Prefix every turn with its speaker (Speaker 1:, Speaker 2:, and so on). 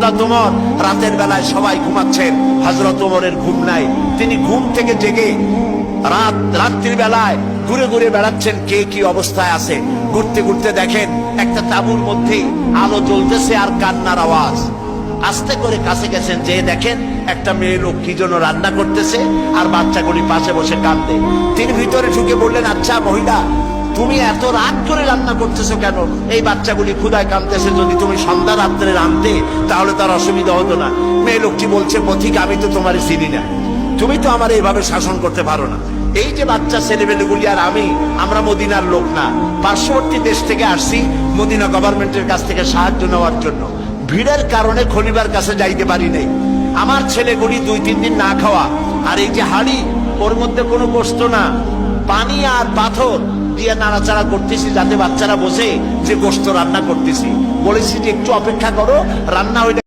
Speaker 1: ওমর রাতের বেলায় সবাই ঘুমাচ্ছেন, হযরত ওমরের ঘুম নাই। তিনি ঘুম থেকে জেগে রাত্রির বেলায় ঘুরে ঘুরে বেড়াচ্ছেন কে কি অবস্থায় আছে। ঘুরতে ঘুরতে দেখেন একটা তাঁবুর মধ্যে আলো জ্বলতেছে আর কান্নার আওয়াজ। আস্তে করে কাছে গেছেন, যে দেখেন একটা মেয়ে লোক কি জন্য রান্না করতেছে আর বাচ্চাগুলি পাশে বসে কাঁদে। তিনি ভিতরে ঢুকে বললেন, আচ্ছা মহিলা, তুমি এত রাত করে রান্না করতেছো কেন? এই বাচ্চাগুলি ক্ষুধায় কাঁদতেছে, যদি তুমি সন্ধ্যা রাত্রে রাঁধতে তাহলে তার অসুবিধা হতো না। মেয়ে লোকটি বলছে, পথিক, আমি তো তোমার চিনি না, তুমি তো আমার এইভাবে শাসন করতে পারো না। এই যে বাচ্চা ছেলেমেয়েগুলি আর আমরা মদিনার লোক না, পার্শ্ববর্তী দেশ থেকে আসছি মদিনা গভর্নমেন্টের কাছ থেকে সাহায্য নেওয়ার জন্য। ভিড়ের কারণে খলিফার কাছে যাইতে পারি নাই। আমার ছেলেগুলি 2-3 দিন না খাওয়া, আর এই যে হাড়ি, ওর মধ্যে কোনো গোশত না, পানি আর পাথর দিয়ে নাড়াচাড়া করতেছি যাতে বাচ্চারা বসে যে গোশত রান্না করতেছি। বলেছি যে একটু অপেক্ষা করো, রান্না হইলে